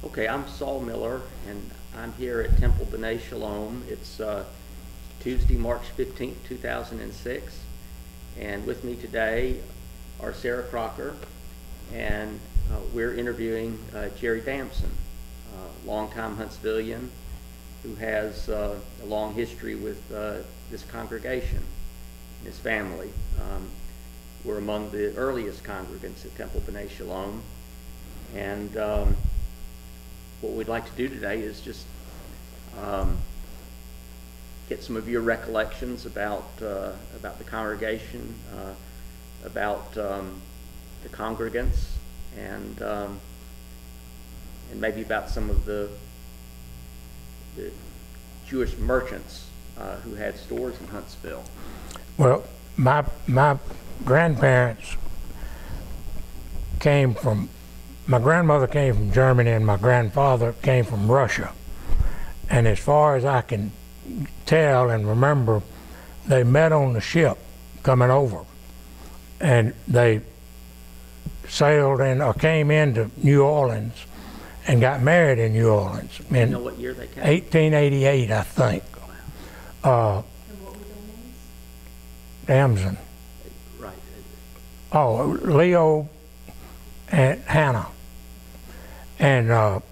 Okay, I'm Saul Miller, and I'm here at Temple B'nai Shalom. It's Tuesday, March 15th, 2006, and with me today are Sarah Crocker, and we're interviewing Jerry Damson, a longtime Huntsvillian who has a long history with this congregation and his family. We're among the earliest congregants at Temple B'nai Shalom, and what we'd like to do today is just get some of your recollections about the congregation, about the congregants, and maybe about some of the Jewish merchants who had stores in Huntsville. Well, my grandparents came from. My grandmother came from Germany and my grandfather came from Russia. And as far as I can tell and remember, they met on the ship coming over. And they sailed in or came into New Orleans and got married in New Orleans. Do you know what year they came? 1888, I think. And what were their names? Damson. Right. Oh, Leo and Hannah. And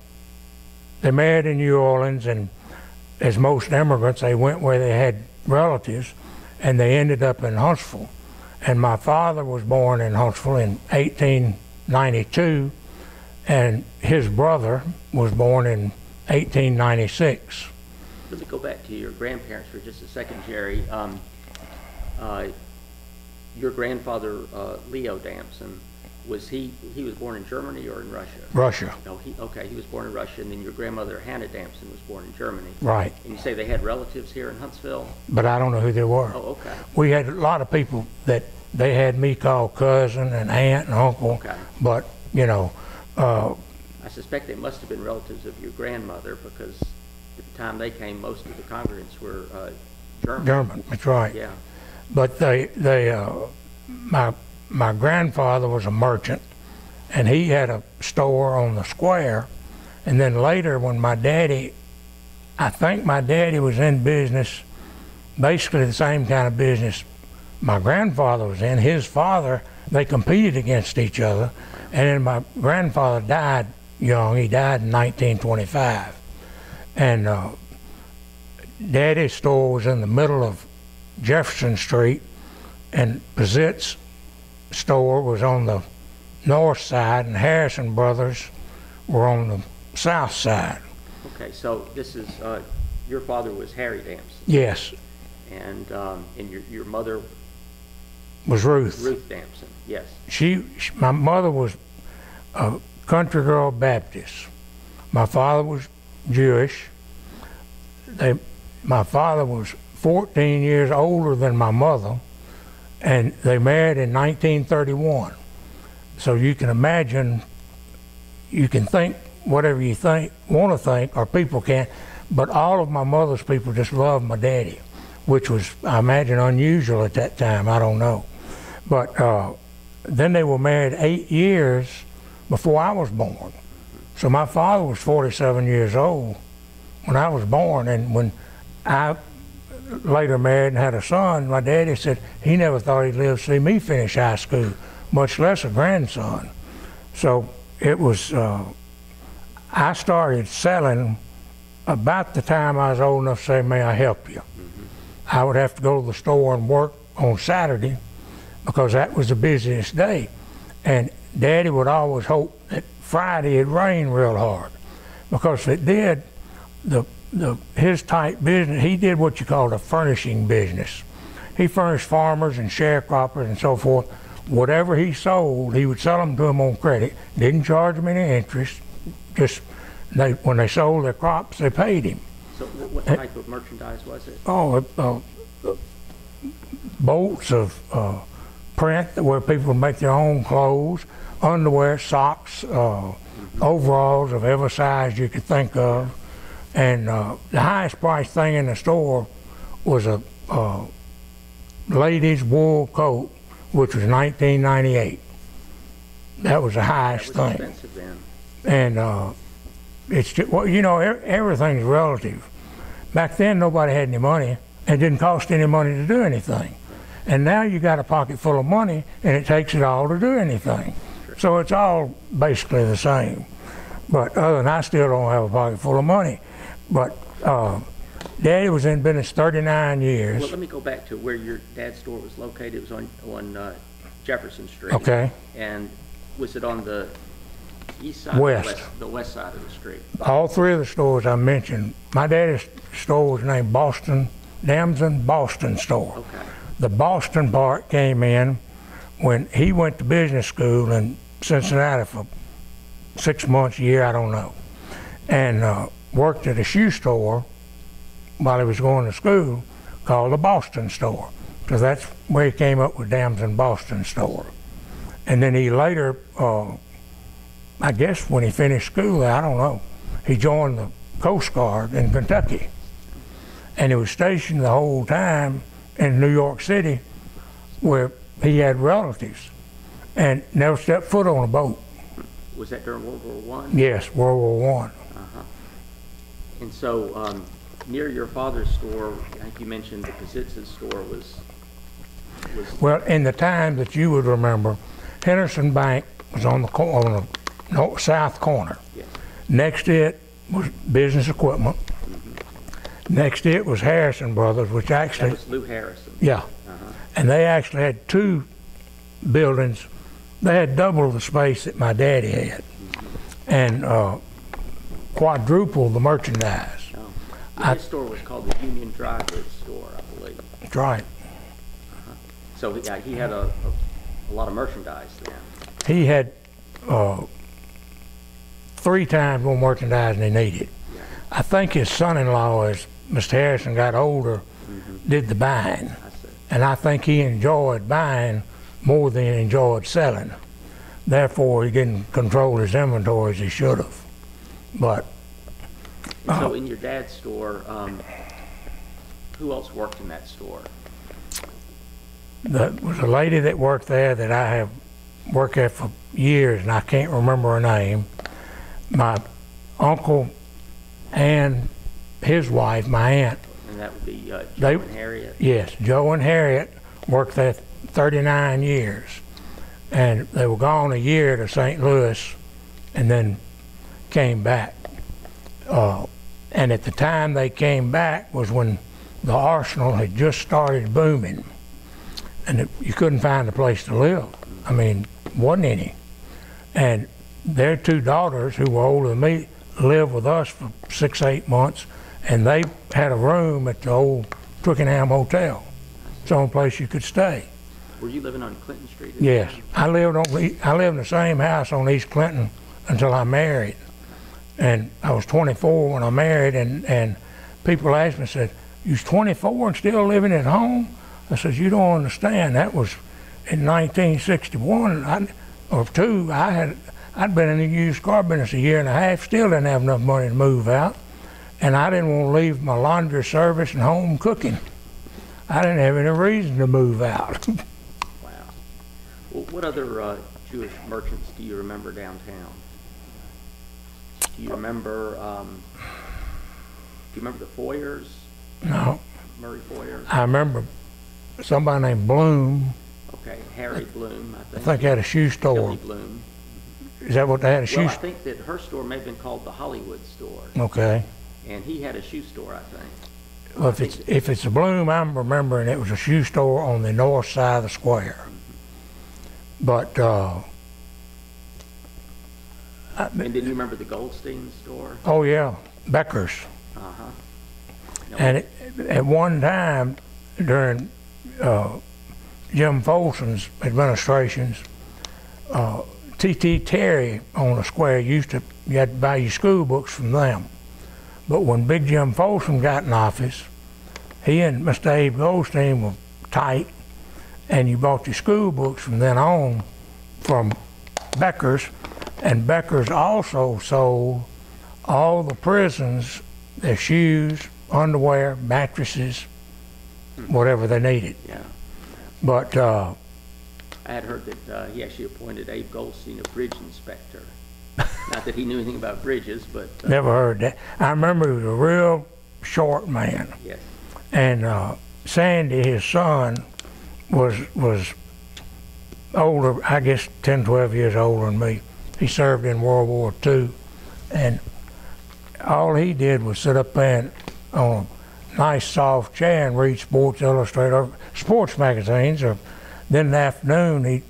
they married in New Orleans, and as most immigrants, they went where they had relatives, and they ended up in Huntsville. And my father was born in Huntsville in 1892, and his brother was born in 1896. Let me go back to your grandparents for just a second, Jerry. Your grandfather, Leo Damson, was he was born in Germany or in Russia? Russia. No, he was born in Russia, and then your grandmother Hannah Damson was born in Germany. Right. And you say they had relatives here in Huntsville? But I don't know who they were. Oh, okay. We had a lot of people that they had me call cousin and aunt and uncle. Okay. But, you know. I suspect they must have been relatives of your grandmother, because at the time they came, most of the congregants were German. German, that's right. Yeah. But my grandfather was a merchant, and he had a store on the square. And then later, when I think my daddy was in business, basically the same kind of business my grandfather was in. His father, they competed against each other, and then my grandfather died young. He died in 1925. And Daddy's store was in the middle of Jefferson Street, and Bazit's store was on the north side, and Harrison Brothers were on the south side. Okay, so this is your father was Harry Damson. Yes. And your mother Was Ruth. Ruth Damson. Yes. My mother was a country girl Baptist. My father was Jewish. My father was 14 years older than my mother, and they married in 1931. So you can imagine, you can think whatever you want to think, or people can, but all of my mother's people just loved my daddy, which was, I imagine, unusual at that time. I don't know. But then they were married 8 years before I was born. So my father was 47 years old when I was born, and when I later married and had a son, my daddy said he never thought he'd live to see me finish high school, much less a grandson. So it was, I started selling about the time I was old enough to say, may I help you? Mm-hmm. I would have to go to the store and work on Saturday because that was the busiest day. And Daddy would always hope that Friday it'd rain real hard, because if it did, his type business, he did what you called a furnishing business. He furnished farmers and sharecroppers and so forth. Whatever he sold, he would sell them to them on credit. Didn't charge them any interest. Just when they sold their crops, they paid him. So what type of merchandise was it? Oh, bolts of print where people would make their own clothes, underwear, socks, overalls of every size you could think of. And the highest priced thing in the store was a ladies' wool coat, which was $19.98. That was the highest thing. Expensive then. And it's just, well, you know, everything's relative. Back then, nobody had any money. It didn't cost any money to do anything. And now you got a pocket full of money, and it takes it all to do anything. So it's all basically the same. But other than I still don't have a pocket full of money. But Daddy was in business 39 years. Well, let me go back to where your dad's store was located. It was on Jefferson Street. Okay. And was it on the east side? West. The west side of the street. All three of the stores I mentioned, my daddy's store was named Damson Boston Store. Okay. The Boston part came in when he went to business school in Cincinnati for 6 months, a year, I don't know, and worked at a shoe store while he was going to school called the Boston Store. So that's where he came up with Damson Boston Store. And then he later, I guess when he finished school, I don't know, he joined the Coast Guard in Kentucky. And he was stationed the whole time in New York City where he had relatives and never stepped foot on a boat. Was that during World War I? Yes, World War I. Uh-huh. And so near your father's store, I think you mentioned the Kazitsa store was... Well, in the time that you would remember, Henderson Bank was on the south corner. Yes. Next to it was Business Equipment. Next to it was Harrison Brothers, which actually... That was Lou Harrison. Yeah. Uh-huh. And they actually had two buildings. They had double the space that my daddy had. And quadruple the merchandise. Oh. Well, his store was called the Union Dry Goods Store, I believe. That's right. Uh-huh. So yeah, he had a lot of merchandise then. He had 3 times more merchandise than he needed. Yeah. I think his son-in-law, as Mr. Harrison got older, did the buying. I see. And I think he enjoyed buying more than he enjoyed selling. Therefore, he didn't control his inventory as he should have. But And so in your dad's store, who else worked in that store? there was a lady that worked there that I have worked there for years, and I can't remember her name. My uncle and his wife, my aunt. And that would be Joe They- and Harriet? Yes, Joe and Harriet worked there 39 years. And they were gone a year to St. Louis and then came back. And at the time they came back was when the Arsenal had just started booming. And you couldn't find a place to live. I mean, wasn't any. And their 2 daughters, who were older than me, lived with us for 6, 8 months, and they had a room at the old Twickenham Hotel. It's the only place you could stay. Were you living on Clinton Street? at the Yes, time? I lived in the same house on East Clinton until I married. And I was 24 when I married, and people asked me, said, "You was 24 and still living at home?" I said, "You don't understand. That was in 1961 or 2. I'd been in the used car business a year and a half, still didn't have enough money to move out, and I didn't want to leave my laundry service and home cooking. I didn't have any reason to move out." Wow. Well, what other Jewish merchants do you remember downtown? Do you remember the Foyers? No, Murray Foyer? I remember somebody named Bloom. Okay, Harry Bloom, I I think. think had a shoe store. Billy Bloom. Is that what they had, a shoe Well, I store? think that her store may have been called the Hollywood Store, Okay. and he had a shoe store, I think. Well, if it's a Bloom, I'm remembering it was a shoe store on the north side of the square. But And did you remember the Goldstein store? oh yeah, Becker's. Uh-huh. No, And at one time during Jim Folson's administrations, T.T. Terry on the square you had to buy your school books from them. But when Big Jim Folsom got in office, he and Mr. Abe Goldstein were tight, and you bought your school books from then on from Becker's, and Becker's also sold all the prisons their shoes, underwear, mattresses, whatever they needed. Yeah. But I had heard that he actually appointed Abe Goldstein a bridge inspector. Not that he knew anything about bridges, but Never heard that. I remember he was a real short man. yes. And Sandy, his son, was older, I guess 10, 12 years older than me. He served in World War II. And all he did was sit up there on a nice soft chair and read Sports Illustrated or sports magazines, or then in the afternoon he'd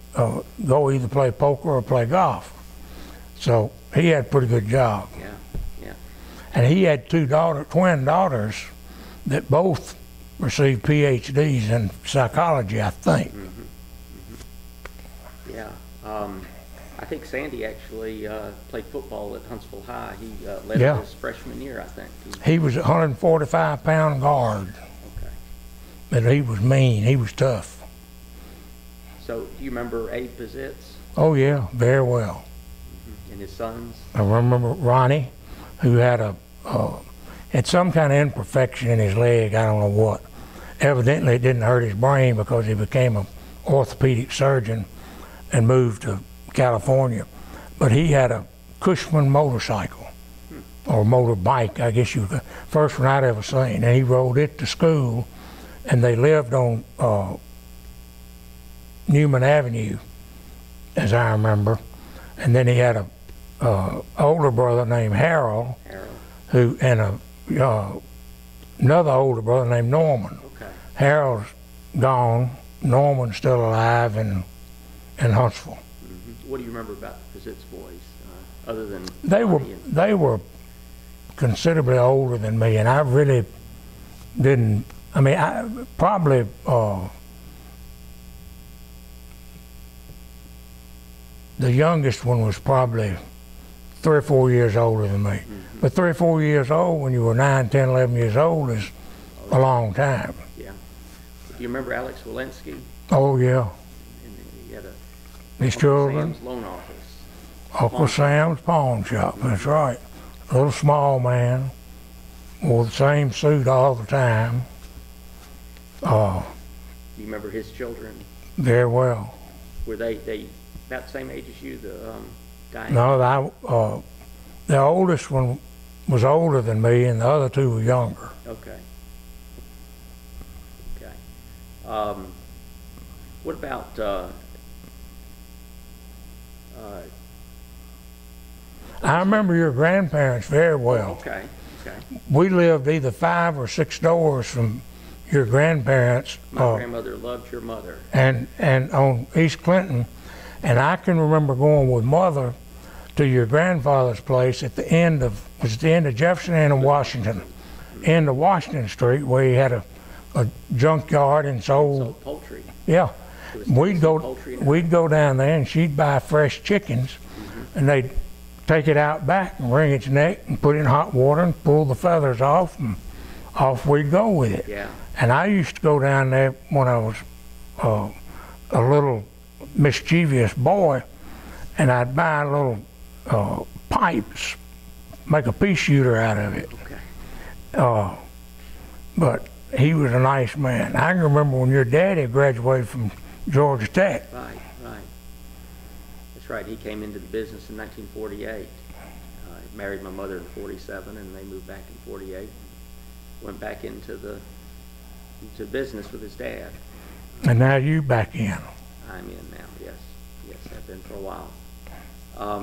go either play poker or play golf. So he had a pretty good job. Yeah, yeah. And he had twin daughters that both received PhDs in psychology, I think. Yeah. I think Sandy actually played football at Huntsville High. He led Yeah. his freshman year, I think. He was a 145-pound guard, Okay. but he was mean. He was tough. So do you remember Abe Bazitz Oh, yeah, very well. and his sons? I remember Ronnie, who had had some kind of imperfection in his leg, I don't know what. Evidently it didn't hurt his brain because he became an orthopedic surgeon and moved to California. But he had a Cushman motorcycle, or motorbike, I guess you could, first one I'd ever seen. And he rode it to school, and they lived on Newman Avenue, as I remember. And then he had a older brother named Harold, who, and another older brother named Norman. Okay. Harold's gone, Norman's still alive in Huntsville. What do you remember about the Bazitz boys, other than They were considerably older than me, and I really didn't. I mean, I probably the youngest one was probably 3 or 4 years older than me. But 3 or 4 years old when you were 9, 10, 11 years old is a long time. Yeah. Do you remember Alex Walensky? Oh yeah, And he had his Uncle children. Sam's loan office. Uncle Sam's pawn shop, that's right. Little small man, wore the same suit all the time. Do you remember his children? Very well. Were they about the same age as you, the Diane? No, the oldest one was older than me, and the other two were younger. Okay. Okay. What about I remember your grandparents very well. okay, okay. We lived either 5 or 6 doors from your grandparents, My grandmother loved your mother. and on East Clinton, and I can remember going with Mother to your grandfather's place at the end of Jefferson and Washington, end of Washington Street, where he had a junkyard and Sold poultry. yeah. It was We'd poultry and go down there, and she'd buy fresh chickens, and they'd take it out back and wring its neck and put it in hot water and pull the feathers off, and off we'd go with it. Yeah. And I used to go down there when I was a little mischievous boy, and I'd buy little pipes, make a pea shooter out of it. Okay. But he was a nice man. I can remember when your daddy graduated from Georgia Tech. Right, right. That's right. He came into the business in 1948. Married my mother in 47, and they moved back in 48. Went back into business with his dad. And now you back in. I'm in now. Yes, yes, I've been for a while.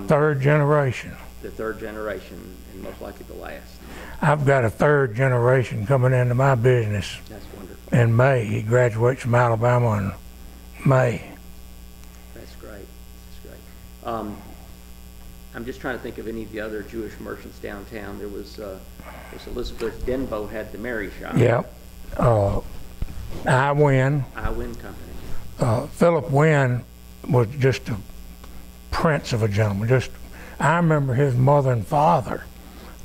Third generation. The third generation, and most likely the last. I've got a third generation coming into my business That's wonderful. in May. He graduates from Alabama in May. That's great. That's great. I'm just trying to think of any of the other Jewish merchants downtown. There was Elizabeth Denbo had the Mary shop. Yep. I Win. I Win Company. Philip Wynn was just a prince of a gentleman. I remember his mother and father.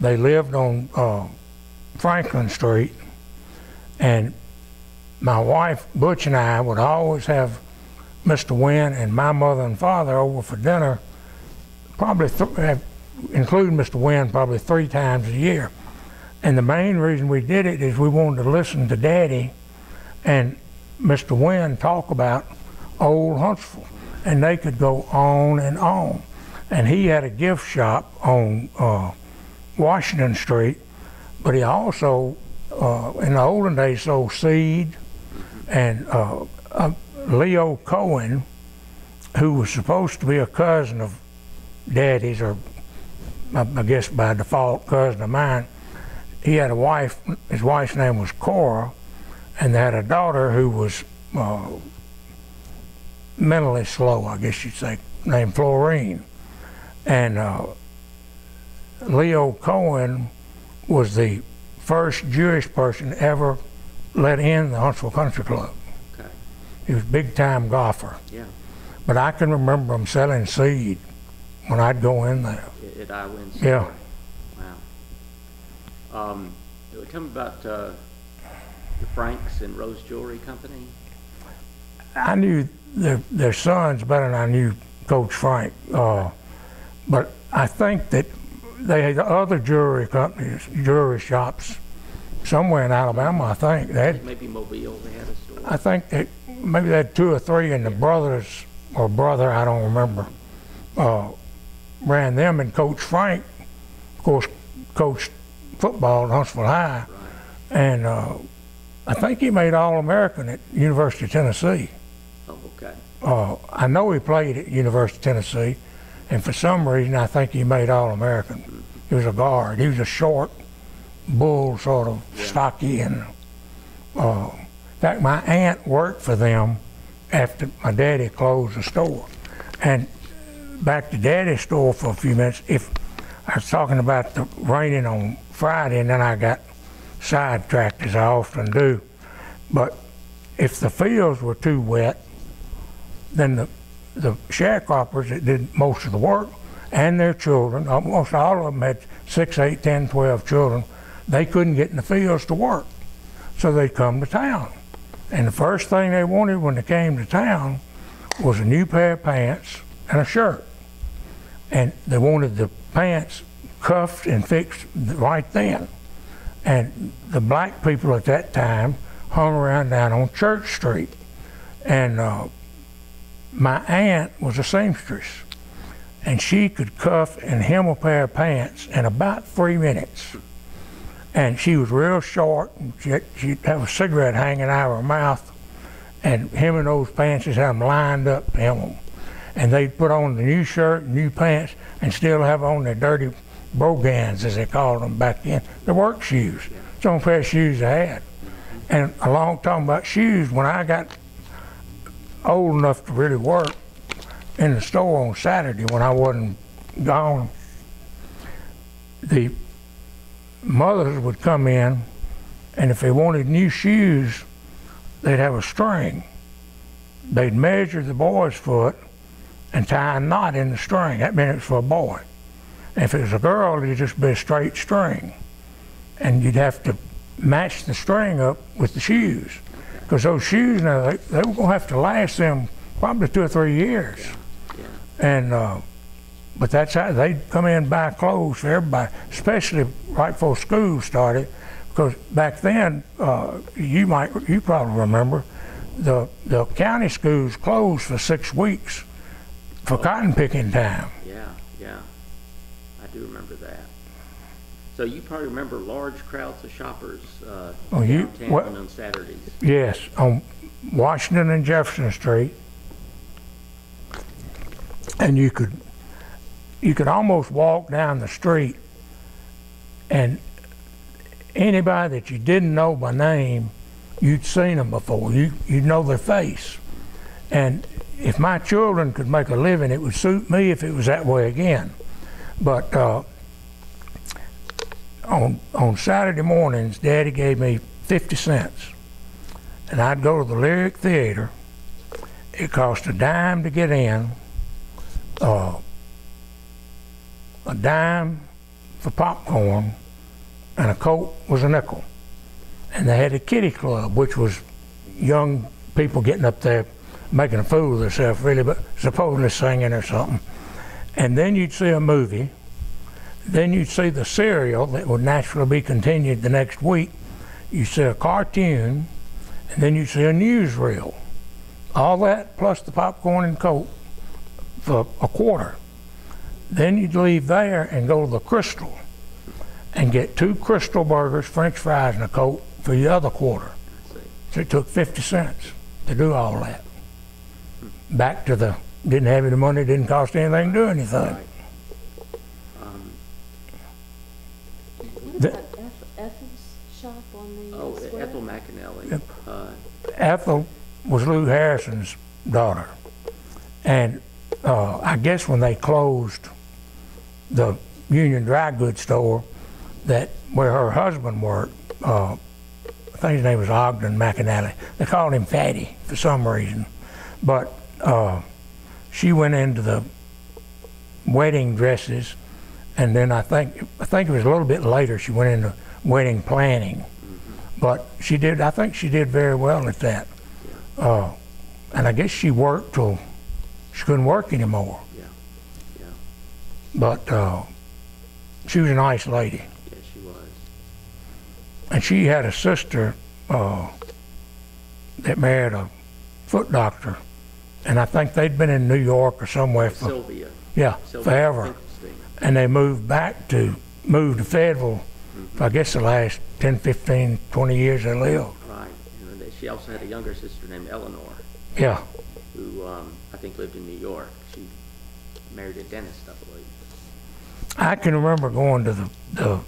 They lived on Franklin Street, and my wife Butch and I would always have Mr. Wynn and my mother and father over for dinner, probably including Mr. Wynn, probably 3 times a year. And the main reason we did it is we wanted to listen to Daddy and Mr. Wynn talk about old Huntsville, and they could go on and on. and he had a gift shop on Washington Street, but he also, in the olden days, sold seed. And Leo Cohen, who was supposed to be a cousin of Daddy's, or I guess by default cousin of mine, he had a wife. His wife's name was Cora, and they had a daughter who was mentally slow, I guess you'd say, named Florine. And Leo Cohen was the first Jewish person ever let in the Huntsville Country Club. Okay. He was a big-time golfer. Yeah. But I can remember him selling seed when I'd go in there. At Iowa. Yeah. Wow. Tell me about the Franks and Rose Jewelry Company. I knew their sons better than I knew Coach Frank. But I think that they had other jewelry companies, jewelry shops, somewhere in Alabama, I think. They had, Maybe Mobile, they had a store. I think maybe they had 2 or 3, and the brothers, or brother, I don't remember, ran them. And Coach Frank, of course, coached football at Huntsville High. Right. And I think he made All-American at University of Tennessee. Oh, okay. I know he played at University of Tennessee, and for some reason I think he made All-American. He was a guard. He was a short bull, sort of stocky, and in fact my aunt worked for them after my daddy closed the store. And back to Daddy's store for a few minutes. If I was talking about the raining on Friday, and then I got sidetracked, as I often do. But if the fields were too wet, then the sharecroppers that did most of the work, and their children, almost all of them had 6, 8, 10, 12 children, they couldn't get in the fields to work. So they'd come to town. And the first thing they wanted when they came to town was a new pair of pants and a shirt. And they wanted the pants cuffed and fixed right then. And the black people at that time hung around down on Church Street. And my aunt was a seamstress, and she could cuff and hem a pair of pants in about 3 minutes. And she was real short, and she'd have a cigarette hanging out of her mouth, and hemming those pants, just have them lined up to hem them. And they'd put on the new shirt and new pants and still have on their dirty brogans, as they called them back then, the work shoes. It's the only pair of shoes I had. And along talking about shoes, when I got old enough to really work in the store on Saturday when I wasn't gone, the mothers would come in, and if they wanted new shoes, they'd have a string. They'd measure the boy's foot and tie a knot in the string. That meant it was for a boy. And if it was a girl, it'd just be a straight string. And you'd have to match the string up with the shoes. Because those shoes now, they were going to have to last them probably 2 or 3 years. Yeah. And but that's how they'd come in and buy clothes for everybody, especially right before school started. Because back then, you probably remember, the county schools closed for 6 weeks for cotton picking time. Yeah, I do remember that. So you probably remember large crowds of shoppers downtown on Saturdays. Yes, on Washington and Jefferson Street, and you could almost walk down the street, and anybody that you didn't know by name, you'd seen them before. You'd know their face. And if my children could make a living, it would suit me if it was that way again. But on Saturday mornings, Daddy gave me 50 cents. And I'd go to the Lyric Theater. It cost a dime to get in, a dime for popcorn, and a Coke was a nickel. And they had a kiddie club, which was young people getting up there making a fool of themselves, really, but supposedly singing or something. And then you'd see a movie. Then you'd see the serial that would naturally be continued the next week. You'd see a cartoon, and then you'd see a newsreel. All that plus the popcorn and Coke for a quarter. then you'd leave there and go to the Crystal and get 2 Crystal burgers, French fries, and a Coke for the other quarter. I see. So it took 50 cents to do all that. Back to the, didn't have any money, didn't cost anything to do anything. Right. What about Ethel's shop on the Oh, square? Ethel McAnally. Yep. Uh, Ethel was Lou Harrison's daughter. And I guess when they closed the Union Dry Goods store that where her husband worked, I think his name was Ogden McAnally. They called him Fatty for some reason. But she went into the wedding dresses, and then I think it was a little bit later she went into wedding planning. But she did, I think she did very well at that. And I guess she worked till she couldn't work anymore. yeah. Yeah. But she was a nice lady. Yeah, she was. And she had a sister that married a foot doctor. And I think they'd been in New York or somewhere for, Sylvia. yeah, Sylvia forever. Finkelstein. And they moved to Fayetteville for I guess the last 10, 15, 20 years they lived. Right. And she also had a younger sister named Eleanor, Yeah. who I think lived in New York. She married a dentist, I believe. I can remember going to the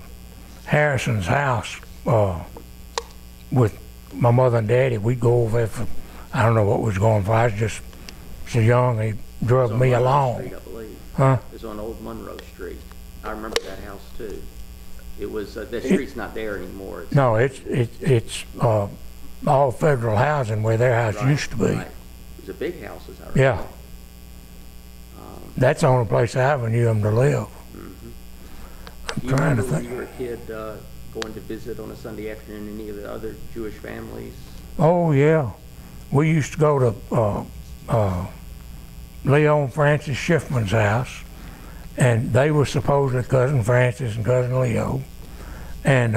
Harrison's house with my mother and daddy. We'd go over there for, I don't know what was going for. I was just so young. He It drug was on me Monroe along. Street, I believe. Huh? It was on Old Monroe Street. I remember that house too. It was, the street's not there anymore. It's, No, it's all federal housing where their house right, used to be. right. It was a big house, as I recall. Yeah. That's the only place I ever knew them to live. I'm Do you trying to remember when think. you were a kid going to visit on a Sunday afternoon any of the other Jewish families? Oh yeah, we used to go to Leo and Francis Schiffman's house, and they were supposedly cousin Francis and cousin Leo, and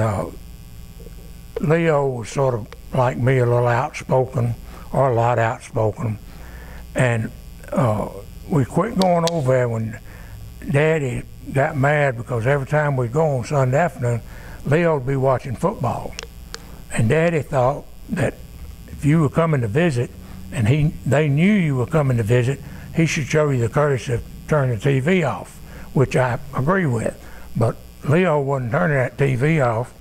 Leo was sort of like me, a little outspoken, or a lot outspoken, and we quit going over there when Daddy got mad because every time we'd go on Sunday afternoon, Leo would be watching football, and Daddy thought that if you were coming to visit, and they knew you were coming to visit, he should show you the courtesy to turn the TV off, which I agree with. But Leo wasn't turning that TV off,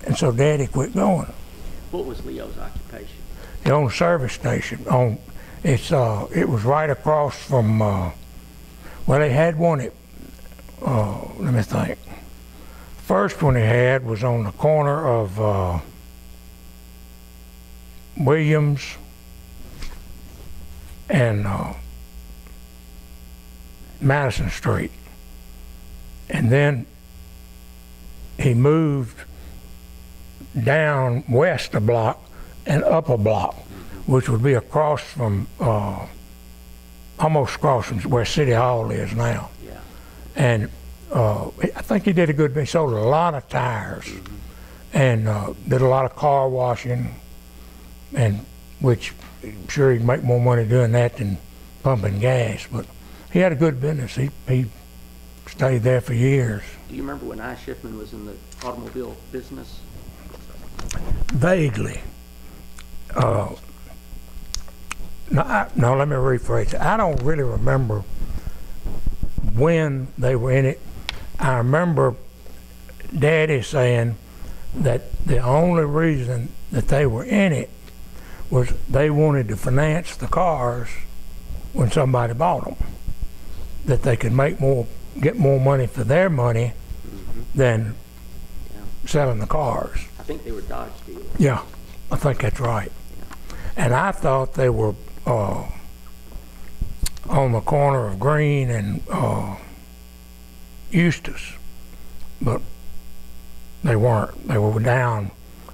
and so Daddy quit going. What was Leo's occupation? He owned a service station. It was right across from, well, they had one at, let me think. First one he had was on the corner of Williams and Madison Street. And then he moved down west a block and up a block, which would be across from, almost across from where City Hall is now. Yeah. And I think he did a good, he sold a lot of tires and did a lot of car washing, and which I'm sure he'd make more money doing that than pumping gas, but he had a good business. He stayed there for years. Do you remember when I. Schiffman was in the automobile business? Vaguely. No, let me rephrase it. I don't really remember when they were in it. I remember Daddy saying that the only reason that they were in it was they wanted to finance the cars when somebody bought them, that they could get more money for their money than selling the cars. I think they were Dodge dealers. Yeah, I think that's right. And I thought they were on the corner of Green and Eustis, but they weren't. They were down.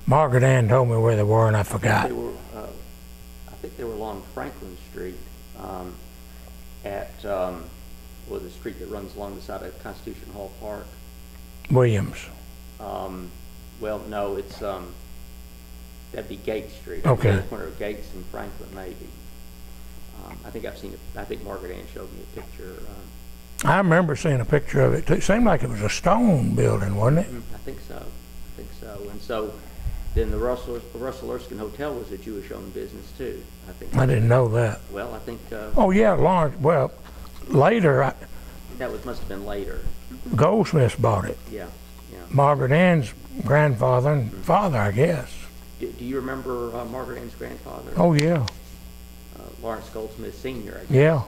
Margaret Ann told me where they were, and I forgot. They were, I think they were along Franklin Street at well, the street that runs along the side of Constitution Hall Park. Williams. Well, no, it's that'd be Gate Street. Okay. The corner of Gates and Franklin, maybe. I think I've seen it. I think Margaret Ann showed me a picture. I remember seeing a picture of it too. It seemed like it was a stone building, wasn't it? I think so. I think so. And so then the Russell Erskine Hotel was a Jewish-owned business too. I think. I didn't know that. Well, I think. Oh yeah, Lawrence. Well, later. Must have been later. Goldsmiths bought it. Yeah, yeah. Margaret Ann's grandfather and father, I guess. Do you remember Margaret Ann's grandfather? Oh yeah. Lawrence Goldsmith Sr., I guess. Yeah.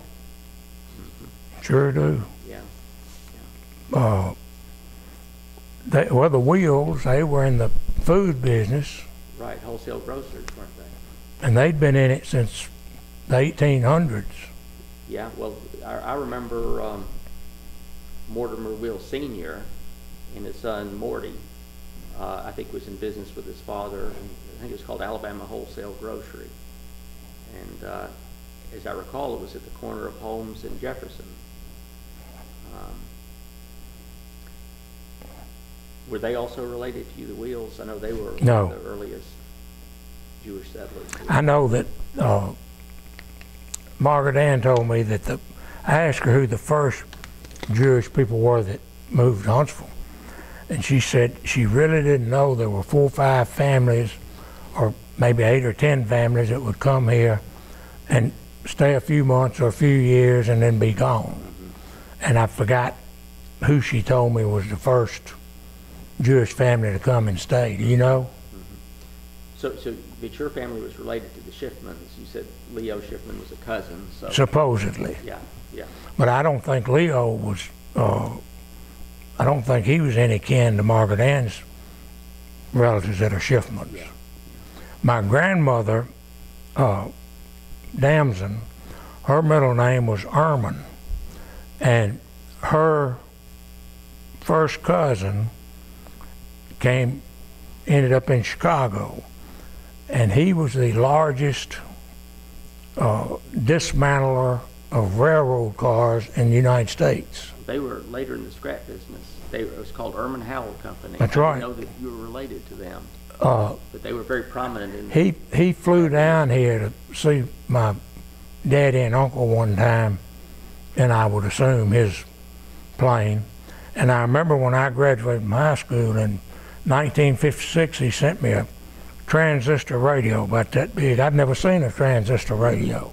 Sure do. Yeah. Well, the Wheels, they were in the food business. Right, wholesale grocers, weren't they? And they'd been in it since the 1800s. Yeah, well, I remember Mortimer Wheels Sr. and his son Morty, I think was in business with his father. I think it was called Alabama Wholesale Grocery. And as I recall, it was at the corner of Holmes and Jefferson. Were they also related to you, the Wheels? I know they were No. one of the earliest Jewish settlers. I know that Margaret Ann told me that I asked her who the first Jewish people were that moved to Huntsville. And she said she really didn't know. There were 4 or 5 families, or maybe 8 or 10 families that would come here and stay a few months or a few years and then be gone. And I forgot who she told me was the first Jewish family to come and stay. Do you know? So but your family was related to the Schiffmans. You said Leo Schiffman was a cousin. So Supposedly. yeah, yeah. But I don't think Leo was, I don't think he was any kin to Margaret Ann's relatives that are Schiffmans. Yeah. My grandmother, Damson, her middle name was Erman, and her first cousin ended up in Chicago, and he was the largest dismantler of railroad cars in the United States. They were later in the scrap business. It was called Erman Howell Company. That's I right. didn't know that you were related to them. But they were very prominent in. He flew down here to see my daddy and uncle one time, and I would assume his plane. And I remember when I graduated from high school in 1956, he sent me a transistor radio about that big. I'd never seen a transistor radio.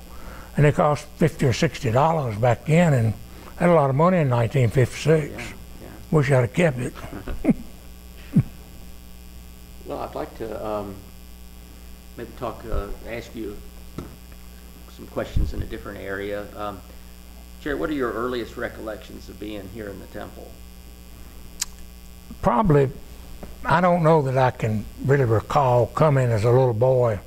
And it cost $50 or $60 back then, and I had a lot of money in 1956. Yeah, yeah. Wish I'd have kept it. Well, I'd like to maybe ask you some questions in a different area. Jerry, what are your earliest recollections of being here in the temple? Probably, I don't know that I can really recall coming as a little boy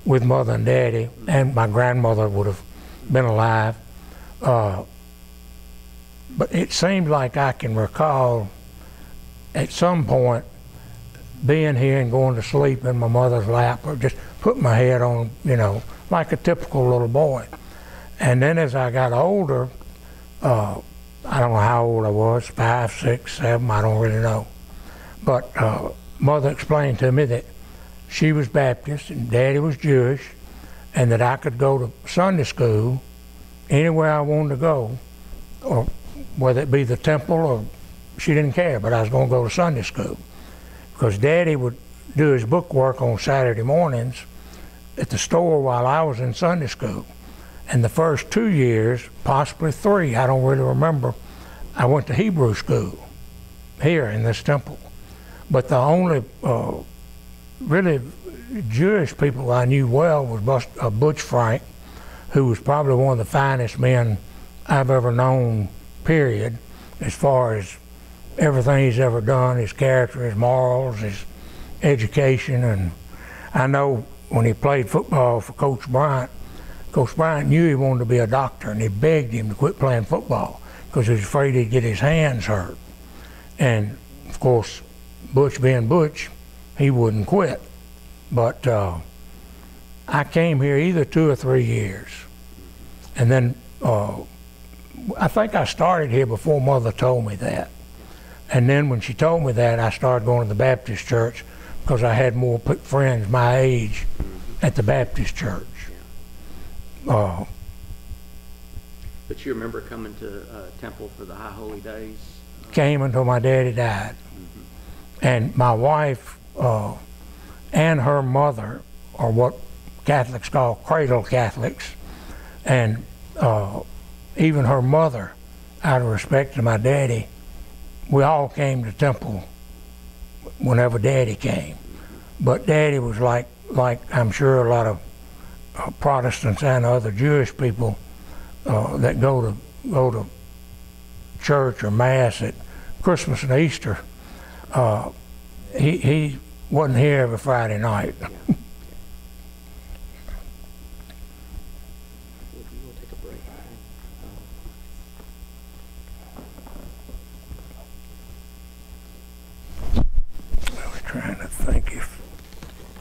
with Mother and Daddy, and my grandmother would have been alive. But it seems like I can recall at some point being here and going to sleep in my mother's lap, or just put my head on, like a typical little boy. And then as I got older, I don't know how old I was, 5, 6, 7, I don't really know. But Mother explained to me that she was Baptist and Daddy was Jewish, and that I could go to Sunday school anywhere I wanted to go, or whether it be the temple, or she didn't care, but I was going to go to Sunday school. Because Daddy would do his book work on Saturday mornings at the store while I was in Sunday school. And the first 2 years, possibly 3, I don't really remember, I went to Hebrew school here in this temple. But the only really Jewish people I knew well was Butch Frank, who was probably one of the finest men I've ever known, period, as far as everything he's ever done, his character, his morals, his education. And I know when he played football for Coach Bryant knew he wanted to be a doctor, and he begged him to quit playing football because he was afraid he'd get his hands hurt. And of course, Butch being Butch, he wouldn't quit. But I came here either 2 or 3 years. And then I think I started here before Mother told me that. And then when she told me that, I started going to the Baptist church because I had more friends my age at the Baptist church. Now, But you remember coming to Temple for the High Holy Days? Came until my daddy died. And my wife and her mother are what Catholics call cradle Catholics. And even her mother, out of respect to my daddy, we all came to Temple whenever Daddy came. But Daddy was like I'm sure a lot of Protestants and other Jewish people that go to church or Mass at Christmas and Easter. He wasn't here every Friday night. Yeah.